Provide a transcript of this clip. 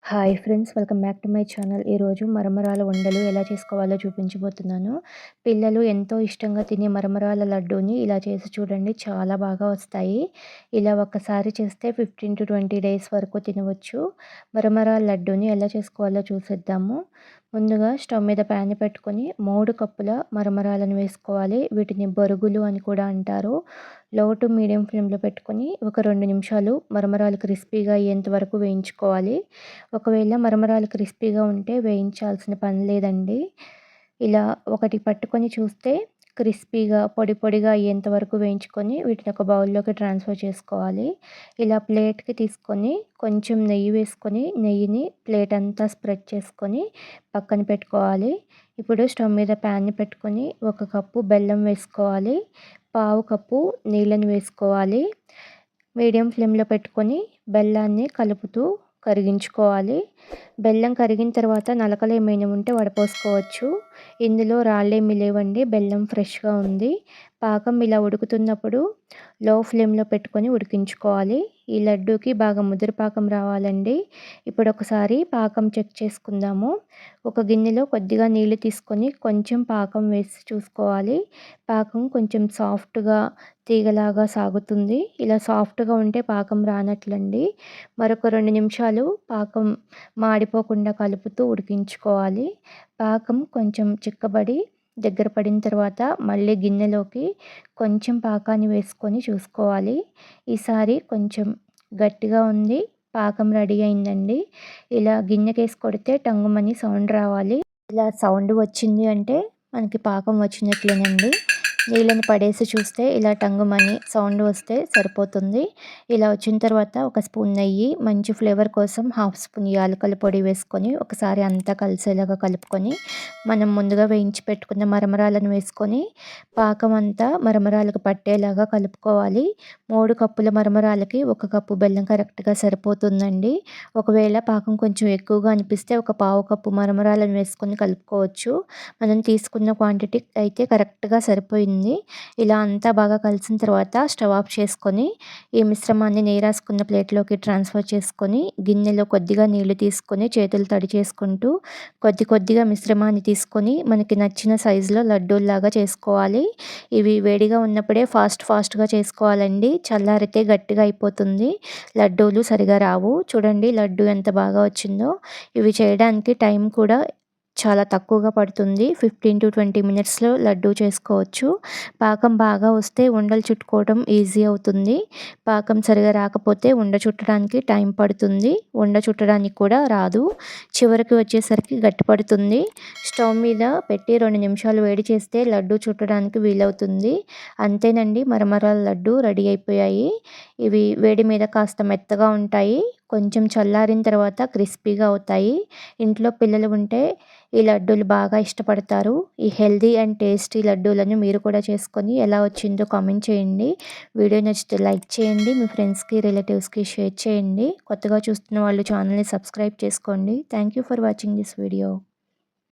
Hi friends, welcome back to my channel. ఈరోజు మరమరాల ఉండలు ఎలా చేసుకోవాలో చూపించబోతున్నాను. పిల్లలు ఎంతో ఇష్టంగా తినే మరమరాల లడ్డూని ఇలా చేసి చూడండి, చాలా బాగా వస్తాయి. ఇలా ఒక్కసారి చేస్తే 15 to 20 డేస్ వరకు తినవచ్చు. మరమరాల లడ్డూని ఎలా చేసుకోవాలో చూసేద్దాము. ముందుగా స్టవ్ మీద ప్యాన్ పెట్టుకొని 3 కప్పుల మరమరాలను వేసుకోవాలి. వీటిని బొరుగులు అని కూడా అంటారు. లో టు మీడియం ఫ్లేమ్లో పెట్టుకొని ఒక 2 నిమిషాలు మరమరాలు క్రిస్పీగా అయ్యేంత వరకు వేయించుకోవాలి. ఒకవేళ మరమరాలు క్రిస్పీగా ఉంటే వేయించాల్సిన పని లేదండి. ఇలా ఒకటి పట్టుకొని చూస్తే క్రిస్పీగా పొడి పొడిగా అయ్యేంత వరకు వేయించుకొని వీటిని ఒక బౌల్లోకి ట్రాన్స్ఫర్ చేసుకోవాలి. ఇలా ప్లేట్కి తీసుకొని కొంచెం నెయ్యి వేసుకొని నెయ్యిని ప్లేట్ అంతా స్ప్రెడ్ చేసుకొని పక్కన పెట్టుకోవాలి. ఇప్పుడు స్టవ్ మీద ప్యాన్ని పెట్టుకొని 1 కప్పు బెల్లం వేసుకోవాలి. పావు కప్పు నీళ్ళని వేసుకోవాలి. మీడియం ఫ్లేమ్లో పెట్టుకొని బెల్లాన్ని కలుపుతూ కరిగించుకోవాలి. బెల్లం కరిగిన తర్వాత నలకలు ఏమైనా ఉంటే వడపోసుకోవచ్చు. ఇందులో రాళ్ళేమీ లేవండి, బెల్లం ఫ్రెష్గా ఉంది. పాకం ఇలా ఉడుకుతున్నప్పుడు లో ఫ్లేమ్లో పెట్టుకొని ఉడికించుకోవాలి. ఈ లడ్డూకి బాగా ముదురు పాకం రావాలండి. ఇప్పుడు ఒకసారి పాకం చెక్ చేసుకుందాము. ఒక గిన్నెలో కొద్దిగా నీళ్లు తీసుకొని కొంచెం పాకం వేసి చూసుకోవాలి. పాకం కొంచెం సాఫ్ట్గా తీగలాగా సాగుతుంది. ఇలా సాఫ్ట్గా ఉంటే పాకం రానట్లండి. మరొక 2 నిమిషాలు పాకం మాడిపోకుండా కలుపుతూ ఉడికించుకోవాలి. పాకం కొంచెం చిక్కబడి దగ్గర పడిన తర్వాత మళ్ళీ గిన్నెలోకి కొంచెం పాకాన్ని వేసుకొని చూసుకోవాలి. ఈసారి కొంచెం గట్టిగా ఉంది, పాకం రెడీ అయిందండి. ఇలా గిన్నెకేసి కొడితే టంగుమని సౌండ్ రావాలి. ఇలా సౌండ్ వచ్చింది అంటే మనకి పాకం వచ్చినట్లేనండి. నీళ్ళని పడేసి చూస్తే ఇలా టంగుమని సౌండ్ వస్తే సరిపోతుంది. ఇలా వచ్చిన తర్వాత ఒక స్పూన్ నెయ్యి, మంచి ఫ్లేవర్ కోసం హాఫ్ స్పూన్ యాలకుల పొడి వేసుకొని ఒకసారి అంతా కలిసేలాగా కలుపుకొని మనం ముందుగా వేయించి పెట్టుకున్న మరమరాలను వేసుకొని పాకం అంతా మరమరాలకు పట్టేలాగా కలుపుకోవాలి. 3 కప్పుల మరమరాలకి 1 కప్పు బెల్లం కరెక్ట్గా సరిపోతుందండి. ఒకవేళ పాకం కొంచెం ఎక్కువగా అనిపిస్తే ఒక పావు కప్పు మరమరాలను వేసుకొని కలుపుకోవచ్చు. మనం తీసుకున్న క్వాంటిటీ అయితే కరెక్ట్గా సరిపోయింది. ఇలా అంతా బాగా కలిసిన తర్వాత స్టవ్ ఆఫ్ చేసుకొని ఈ మిశ్రమాన్ని నెయ్యి రాసుకున్న ప్లేట్లోకి ట్రాన్స్ఫర్ చేసుకొని గిన్నెలో కొద్దిగా నీళ్లు తీసుకొని చేతులు తడి చేసుకుంటూ కొద్దిగా మిశ్రమాన్ని తీసుకొని మనకి నచ్చిన సైజులో లడ్డూల్లాగా చేసుకోవాలి. ఇవి వేడిగా ఉన్నప్పుడే ఫాస్ట్గా చేసుకోవాలండి. చల్లారితే గట్టిగా అయిపోతుంది, లడ్డూలు సరిగా రావు. చూడండి లడ్డు ఎంత బాగా వచ్చిందో. ఇవి చేయడానికి టైం కూడా చాలా తక్కువగా పడుతుంది. 15 to 20 మినిట్స్లో లడ్డూ చేసుకోవచ్చు. పాకం బాగా వస్తే ఉండలు చుట్టుకోవడం ఈజీ అవుతుంది. పాకం సరిగా రాకపోతే ఉండ చుట్టడానికి టైం పడుతుంది. ఉండ చుట్టడానికి కూడా రాదు. చివరికి వచ్చేసరికి గట్టి పడుతుంది. స్టవ్ మీద పెట్టి 2 నిమిషాలు వేడి చేస్తే లడ్డూ చుట్టడానికి వీలవుతుంది. అంతేనండి, మరమరాల లడ్డు రెడీ అయిపోయాయి. ఇవి వేడి మీద కాస్త మెత్తగా ఉంటాయి, కొంచెం చల్లారిన తర్వాత క్రిస్పీగా అవుతాయి. ఇంట్లో పిల్లలు ఉంటే ఈ లడ్డూలు బాగా ఇష్టపడతారు. ఈ హెల్దీ అండ్ టేస్టీ లడ్డూలను మీరు కూడా చేసుకొని ఎలా వచ్చిందో కామెంట్ చేయండి. వీడియో నచ్చితే లైక్ చేయండి, మీ ఫ్రెండ్స్కి రిలేటివ్స్కి షేర్ చేయండి. కొత్తగా చూస్తున్న వాళ్ళు ఛానల్ని సబ్స్క్రైబ్ చేసుకోండి. Thank you for watching this video.